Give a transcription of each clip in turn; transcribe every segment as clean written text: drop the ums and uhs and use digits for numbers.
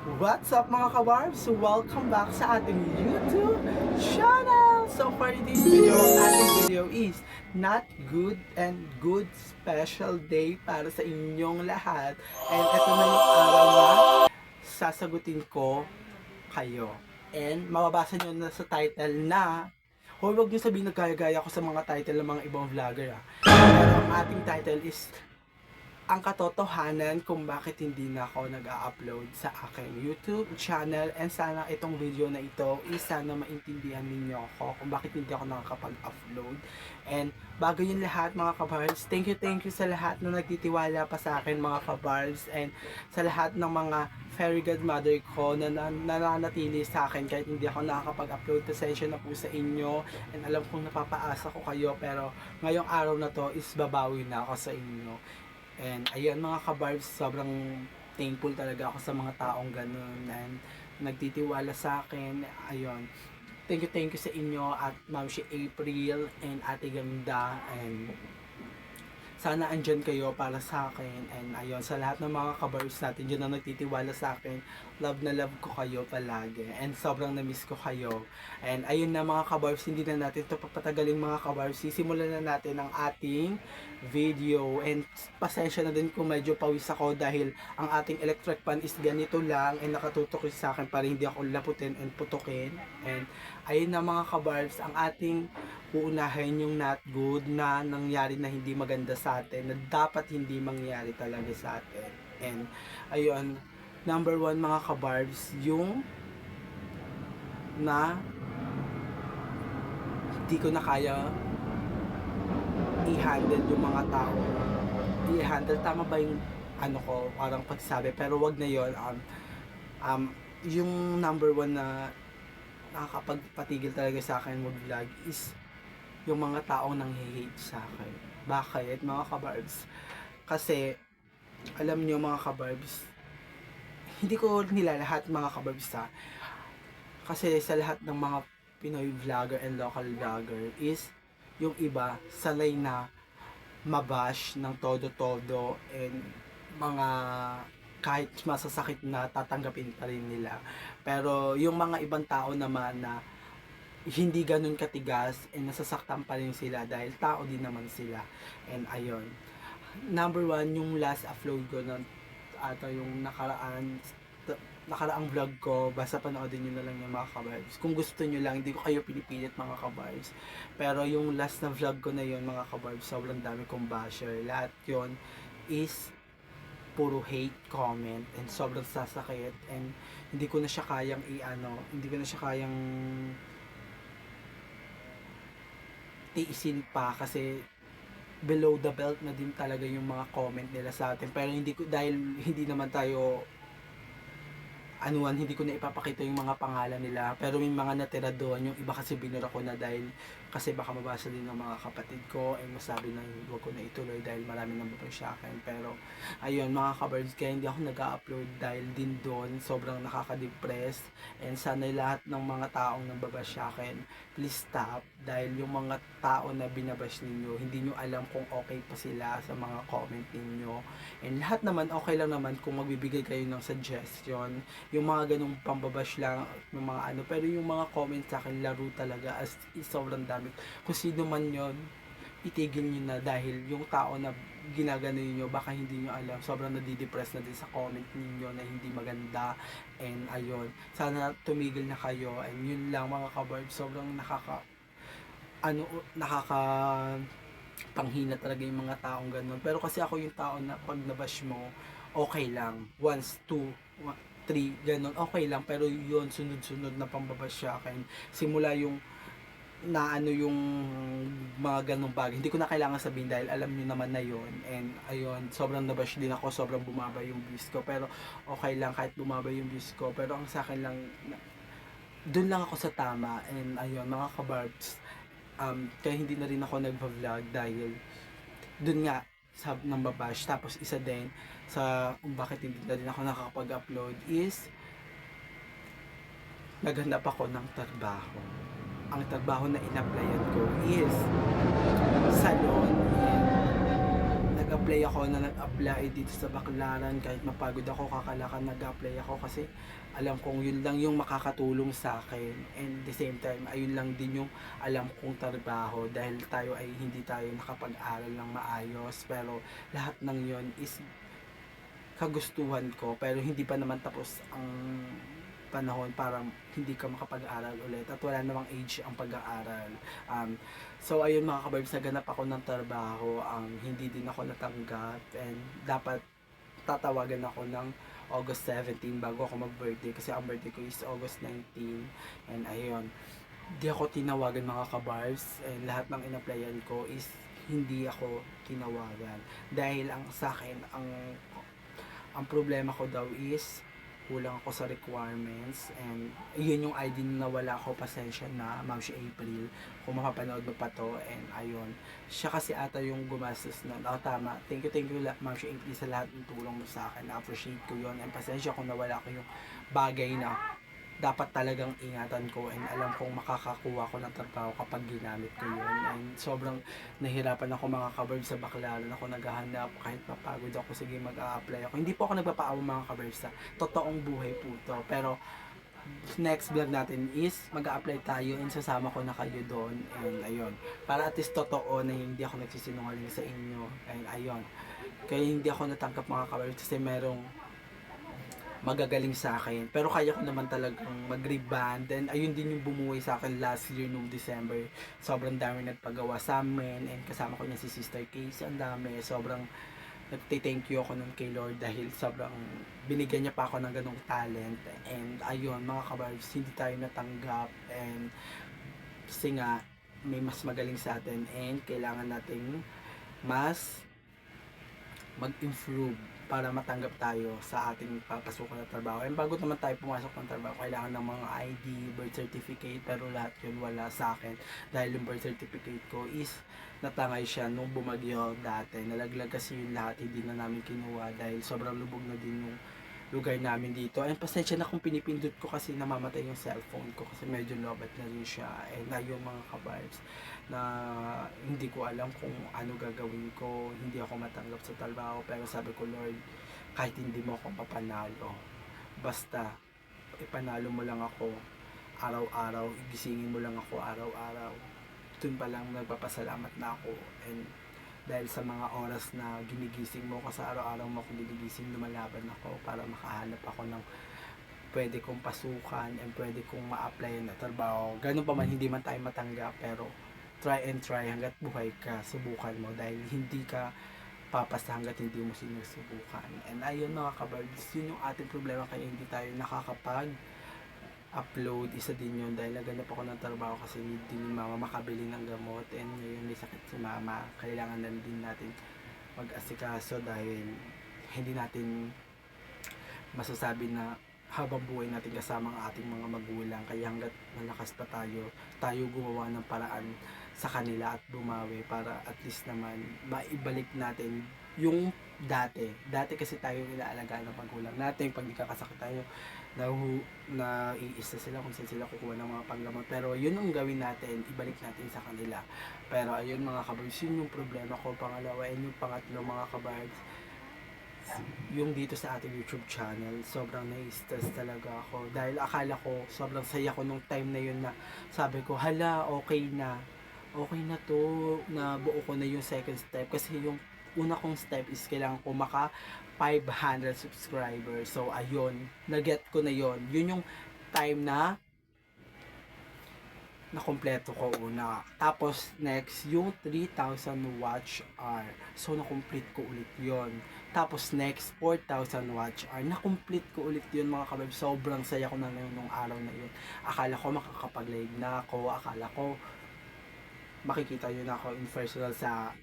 What's up mga kabarbs? Welcome back sa ating YouTube channel! So for today's video, ang ating video is Not Good and Good Special Day para sa inyong lahat. And ito na yung araw na sasagutin ko kayo. And mababasa nyo na sa title na huwag nyo sabihin nagkaya-gaya ko sa mga title ng mga ibang vlogger. Pero ang ating title is ang katotohanan kung bakit hindi na ako nag-a-upload sa aking YouTube channel, and sana itong video na ito is sana maintindihan ninyo ako kung bakit hindi ako nakakapag-upload. And bago yun lahat mga kabars, thank you sa lahat na nagtitiwala pa sa akin mga kabars, and sa lahat ng mga fairy godmother ko na nananatili sa akin kahit hindi ako nakakapag-upload. Pasensya na po sa inyo, and alam kong napapaasa ko kayo, pero ngayong araw na to is babawi na ako sa inyo. And ayun mga kabarbs, sobrang thankful talaga ako sa mga taong ganun and nagtitiwala sa akin. Ayun, thank you sa inyo at Ma'am si April and Ate Ganda, and sana andyan kayo para sa akin. And ayun, sa lahat ng mga kabarbs natin dyan na nagtitiwala sa akin, love na love ko kayo palagi, and sobrang na-miss ko kayo. And ayun na mga kabarbs, hindi na natin ito papatagaling mga kabarbs, sisimulan na natin ang ating video. And pasensya na din kung medyo pawis ako dahil ang ating electric fan is ganito lang and nakatutok sa akin para hindi ako laputin and putukin. And ayun na mga kabarbs, ang ating uunahin yung not good na nangyari na hindi maganda sa atin, na dapat hindi mangyari talaga sa atin. And ayun, number one mga kabarbs, yung na hindi ko na kaya i-handle yung mga tao. I-handle, tama ba yung ano ko, parang pagsabi, pero wag na yon. Yung number one na nakakapagpatigil talaga sa akin mag-vlog is yung mga taong nang-hate sa akin. Bakit mga kabarbs? Kasi alam nyo mga kabarbs, hindi ko nilalahat mga kabarbs ha. Kasi sa lahat ng mga Pinoy vlogger and local vlogger is yung iba sanay na mabash ng todo-todo, and mga kahit masasakit na tatanggapin pa rin nila. Pero yung mga ibang tao naman na hindi ganun katigas and nasasaktan pa rin sila dahil tao din naman sila. And ayun, number one, yung last upload ko na yung nakaraang vlog ko, basta panoodin nyo na lang yung mga kabarbs kung gusto nyo lang, hindi ko kayo pinipilit mga kabarbs. Pero yung last na vlog ko na yun mga kabarbs, sobrang dami kong basher. Lahat yun is puro hate comment and sobrang sasakit, and hindi ko na siya kayang hindi ko na siya kayang tiisin pa, kasi below the belt na din talaga yung mga comment nila sa atin. Pero hindi ko, dahil hindi naman tayo hindi ko na ipapakita yung mga pangalan nila, pero may mga natira doon. Yung iba kasi binura ko na dahil kasi baka mabasa din ng mga kapatid ko and masabi na huwag ko na ituloy dahil marami nang babash sa akin. Pero ayun mga kabarbs, kaya hindi ako nag-upload dahil din doon, sobrang nakaka-depress. And sana lahat ng mga taong nababash sa akin, please stop, dahil yung mga tao na binabash ninyo, hindi nyo alam kung okay pa sila sa mga comment ninyo. And lahat naman okay lang naman kung magbibigay kayo ng suggestion, yung mga ganung pambabash lang, yung mga pero yung mga comments sa akin, laro talaga, as sobrang dami. Kung sino man yon, itigil nyo na, dahil yung tao na ginagano nyo, baka hindi nyo alam, sobrang nadidepress na din sa comment ninyo na hindi maganda. And ayun, sana tumigil na kayo. And yun lang mga kabarb, sobrang nakaka panghina talaga yung mga taong ganun. Pero kasi ako yung tao na pag nabash mo, okay lang, once, two, 3, ganun, okay lang. Pero yun, sunod-sunod na pambabash sa akin, simula yung yung mga ganung bagay, hindi ko na kailangan sabihin dahil alam niyo naman na yun. And ayun, sobrang nabash din ako, sobrang bumaba yung views ko, pero okay lang kahit bumaba yung views ko. Pero ang sa akin lang, dun lang ako sa tama. And ayun mga kabarbs, kaya hindi na rin ako nagpa-vlog dahil dun nga sa nang babash. Tapos isa din sa kung bakit hindi na rin ako nakakapag-upload is naghanap ako ng trabaho. Ang trabaho na in-applyan ko is salon. nag-apply ako na nag-apply dito sa Baclaran. Kahit mapagod ako, kakalakan nag-apply ako kasi alam kong yun lang yung makakatulong sa akin. And the same time, ayun lang din yung alam kong trabaho dahil tayo ay hindi tayo nakapag-aral ng maayos. Pero lahat ng yun is kagustuhan ko, pero hindi pa naman tapos ang panahon para hindi ka makapag-aral ulit at wala namang age ang pag-aaral. So ayun mga kabarbs, naganap ako ng trabaho, hindi din ako natanggap and dapat tatawagan ako ng August 17 bago ako mag-birthday kasi ang birthday ko is August 19 and ayun, di ako tinawagan mga kabarbs and lahat ng in-applyan ko is hindi ako tinawagan dahil ang sa akin ang problema ko daw is kulang ako sa requirements and yun yung ID na nawala ako, pasensya na Ma'am si April kung mapapanood mo pa to. And ayun, siya kasi ata yung gumastos na tama, thank you Ma'am si April sa lahat ng tulong mo sa akin, appreciate ko yun and pasensya kung nawala ko yung bagay na dapat talagang ingatan ko and alam kong makakakuha ko ng trabaho kapag ginamit ko yun. And sobrang nahirapan ako mga kabarbs sa Baclaran ako naghahanap, kahit mapagod ako, sige mag-a-apply ako. Hindi po ako nagpapaawa mga kabarbs, sa totoong buhay po to. Pero next vlog natin is mag-a-apply tayo and sasama ko na kayo doon. And ayun, para at least totoo na hindi ako nagsisinungaling sa inyo. And ayun, kaya hindi ako natanggap mga kabarbs kasi merong magagaling sa akin. Pero kaya ko naman talagang mag-reband. And ayun din yung bumuhay sa akin last year noong December. Sobrang dami nagpagawa sa amin. And kasama ko niya si Sister Casey. Ang dami. Sobrang nagte-thank you ako nun kay Lord dahil sobrang binigyan niya pa ako ng ganong talent. And ayun mga kabarbs, hindi tayo natanggap. And kasi nga, may mas magaling sa atin. And kailangan nating mas mag-improve para matanggap tayo sa ating papasukan na trabaho. And bago naman tayo pumasok ng trabaho, kailangan ng mga ID, birth certificate, pero lahat yun wala sa akin dahil yung birth certificate ko is natangay siya nung bumagyo dati. Nalaglag kasi yung lahat, hindi na namin kinuha dahil sobrang lubog na din yung lugar namin dito. And pasensya na kung pinipindot ko kasi namamatay yung cellphone ko kasi medyo lobat na rin siya. And na yung mga kabarbs na hindi ko alam kung ano gagawin ko, hindi ako matanggap sa trabaho, pero sabi ko, Lord, kahit hindi mo ako mapanalo, basta ipanalo mo lang ako araw-araw, igisingin mo lang ako araw-araw, dun pa lang nagpapasalamat na ako. And dahil sa mga oras na ginigising mo kasi araw-araw mo ako ginigising, lumalaban ako para makahanap ako ng pwede kong pasukan and pwede kong ma-apply na trabaho. Ganun pa man, hindi man tayo matanggap, pero try and try hanggat buhay ka, subukan mo dahil hindi ka papasa hanggat hindi mo sinusubukan. And ayun mga kabarbs, yun yung ating problema kaya hindi tayo nakakapag-upload. Isa din yun dahil naganap ako ng trabaho kasi hindi ni mama makabili ng gamot and ngayon may sakit si mama. Kailangan na din natin mag-asikaso dahil hindi natin masasabi na habang buhay natin kasama ang ating mga magulang, kaya hanggat malakas pa tayo gumawa ng paraan sa kanila at bumawi para at least naman maibalik natin yung dati kasi tayo inaalagaan ng magulang natin. Pag nakakasakit tayo, naiisa sila kung saan sila kukuha ng mga panggamot, pero yun ang gawin natin, ibalik natin sa kanila. Pero ayun mga kabarbs, yun yung problema ko. Pangalawa, and yung pangatlo mga kabarbs, yung dito sa ating YouTube channel, sobrang na-stress talaga ako dahil akala ko sobrang saya ko nung time na yun na sabi ko, hala, okay na to, na buo ko na yung second step kasi yung una kong step is kailangan ko maka 500 subscribers. So ayun, na-get ko na yun yung time na nakompleto ko una. Tapos next, yung 3,000 watch hour. So na-complete ko ulit yon. Tapos next, 4,000 watch hour. Na-complete ko ulit yun mga kabab. Sobrang saya ko na nung araw na yun. Akala ko makakapag-live na ako. Akala ko makikita yun ako in personal sa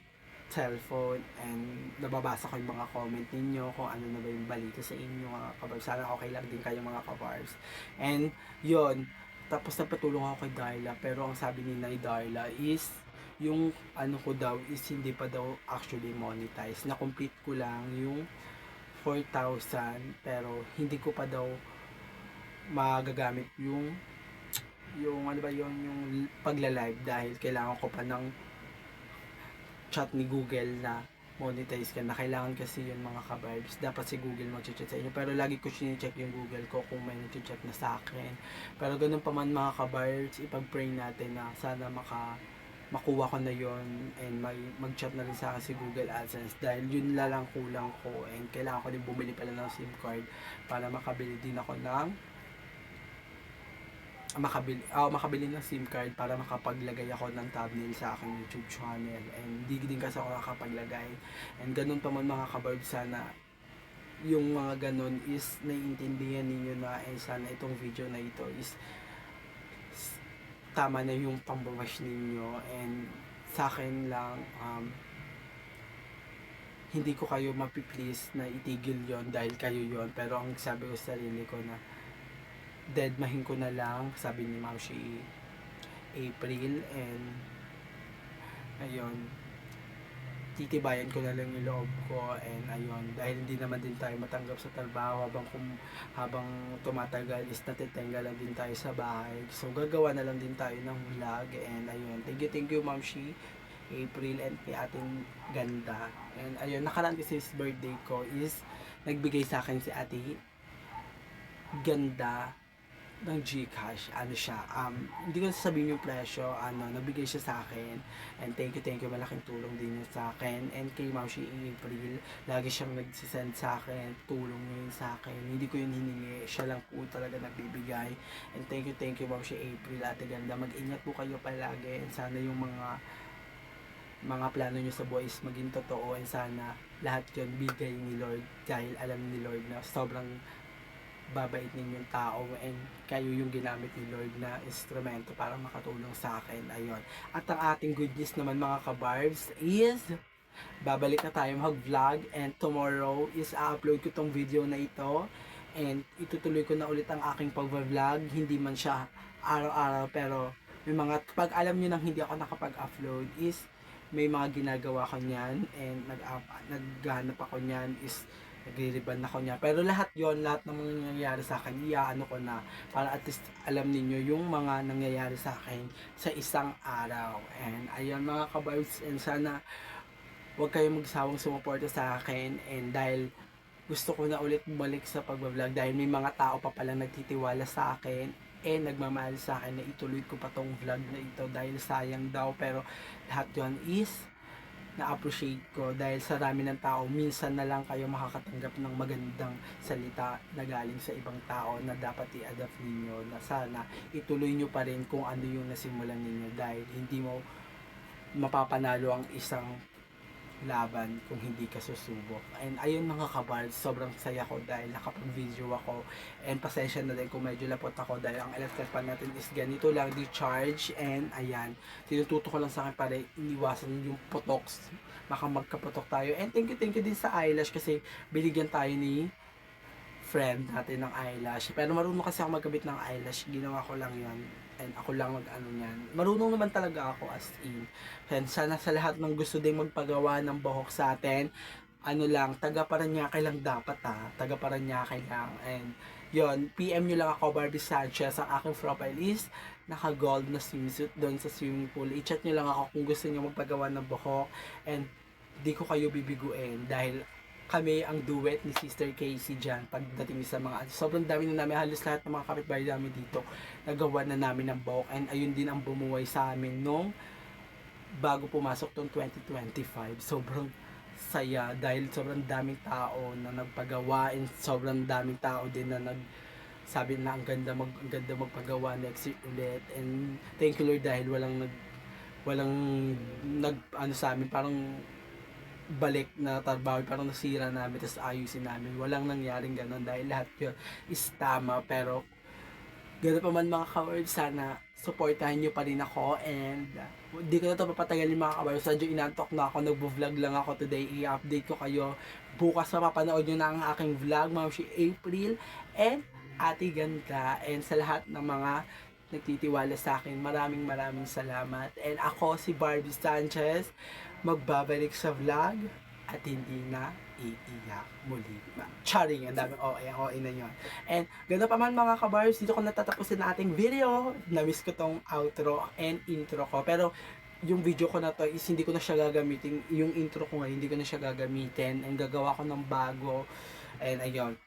cellphone and nababasa ko yung mga comment ninyo kung ano na ba yung balita sa inyo mga kabarbs. Sana okay lang din kayo mga kabarbs. And yun, tapos nagpatulong ako kay Darla, pero ang sabi ni Nay Darla is yung ano ko daw is hindi pa daw actually monetize. Na-complete ko lang yung 4,000 pero hindi ko pa daw magagamit yung ano ba yung pagla-live dahil kailangan ko pa ng chat ni Google na monetize ka na. Kailangan kasi yun mga kabarbs. Dapat si Google mag-check sa inyo. Pero lagi ko sine-check yung Google ko kung may nag-check na sa akin. Pero ganun pa man mga kabarbs, ipag-pray natin na sana makuha ko na yon and mag-chat na rin sa akin si Google AdSense dahil yun lang kulang ko and kailangan ko din bumili pala ng SIM card para makabili din ako ng makabili ng SIM card para makapaglagay ako ng thumbnail sa aking YouTube channel and di din kasi ako nakapaglagay and ganun pa man mga kabarb, sana yung mga ganun is naiintindihan ninyo na and sana itong video na ito is tama na yung pambawash ninyo and sa akin lang hindi ko kayo mapiplease na itigil yon dahil kayo yon, pero ang sabi ko sa sarili ko na deadmahin ko na lang, sabi ni Ma'am si April, and ayun, titibayan ko na lang yung loob ko, and ayun, dahil hindi naman din tayo matanggap sa trabaho habang tumatagal is natitengga lang din tayo sa bahay, so gagawa na lang din tayo ng vlog, and ayun, thank you Ma'am si April and kay ating ganda, and ayun, nakaraan kasi birthday ko is nagbigay sa akin si ate ganda ng Gcash, ano siya, hindi ko sasabihin yung presyo, nabigay siya sa akin, and thank you, malaking tulong din niya sa akin, and kay Ma'am si April, lagi siyang nagsisend sa akin, tulong niya yun sa akin, hindi ko yun hiningi, siya lang po talaga nagbibigay, and thank you Ma'am si April, ate ganda, mag-ingat po kayo palagi, and sana yung mga plano nyo sa buhay is maging totoo, and sana lahat yun bigay ni Lord, dahil alam ni Lord na sobrang babait ninyong tao and kayo yung ginamit ni Lord na instrumento para makatulong sa akin. Ayun. At ang ating good news naman mga kabarbs is babalik na tayo mag-vlog and tomorrow is a-upload ko tong video na ito and itutuloy ko na ulit ang aking pag-vlog. Hindi man siya araw-araw pero may mga, pag alam nyo nang hindi ako nakapag-upload is may mga ginagawa ko niyan and naghahanap ako niyan is nagre-reban ako niya. Pero lahat ng mga nangyayari sa akin, iaano ko na para at least alam ninyo yung mga nangyayari sa akin sa isang araw. And ayun mga kabarbs, and sana huwag kayong magsawang sumuporta sa akin, and dahil gusto ko na ulit bumalik sa pagbablog dahil may mga tao pa palang nagtitiwala sa akin and nagmamahal sa akin na ituloy ko pa tong vlog na ito dahil sayang daw, pero lahat yun is na-appreciate ko dahil sa dami ng tao, minsan na lang kayo makakatanggap ng magandang salita na galing sa ibang tao na dapat i-adapt ninyo, na sana ituloy nyo pa rin kung ano yung nasimulan ninyo dahil hindi mo mapapanalo ang isang laban kung hindi ka susubok. And ayun mga kabard, sobrang saya ko dahil nakapag-video ako, and pasensya na din kung medyo lapot ako dahil ang electric pan natin is ganito lang, di-charge, and ayan, tinututo ko lang sa akin para iniwasan yung putoks, baka magkaputok tayo. And thank you din sa eyelash kasi binigyan tayo ni friend natin ng eyelash, pero marunong kasi ako magkabit ng eyelash, ginawa ko lang yan and ako lang mag-ano niyan. Marunong naman talaga ako as in. And sana sa lahat ng gusto ding magpagawa ng buhok sa atin, ano lang, taga Paranaque lang dapat taga Paranaque lang. And yon, PM nyo lang ako, Barbie Sanchez. Ang aking profile is naka-gold na swimsuit doon sa swimming pool. I-chat nyo lang ako kung gusto nyo magpagawa ng buhok, and di ko kayo bibiguin dahil kami ang duet ni Sister Casey dyan pagdating sa mga, sobrang dami na namin, halos lahat ng mga kapitbahay namin dito nagawa na namin ng buhok, and ayun din ang bumuhay sa amin nung bago pumasok tong 2025. Sobrang saya dahil sobrang daming tao na nagpagawa, and sobrang daming tao din na sabi na ang ganda magpagawa next year ulit, and thank you Lord dahil walang nag ano sa amin, parang balik na trabaho, parang nasira namin tapos ayusin namin, walang nangyaring ganun dahil lahat yun is tama. Pero gano'n pa man mga ka-words, sana supportahan nyo pa rin ako, and di ko na ito papatagalin mga ka-words, sadyo inantok na ako, nagbo-vlog lang ako today, i-update ko kayo bukas, mapapanood nyo na ang aking vlog, Ma'am si April and Ate Ganda, and sa lahat ng mga nagtitiwala sa akin, maraming salamat. And ako si Barbie Sanchez, magbabalik sa vlog at hindi na iiyak muli. Charing, ang daming OA na yun. And gano'n pa man mga kabars, dito ko natatapusin na ating video. Namiss ko tong outro and intro ko, pero yung video ko na to is hindi ko na siya gagamitin. Yung intro ko ngayon, hindi ko na siya gagamitin. Ang gagawa ko ng bago. And ayun.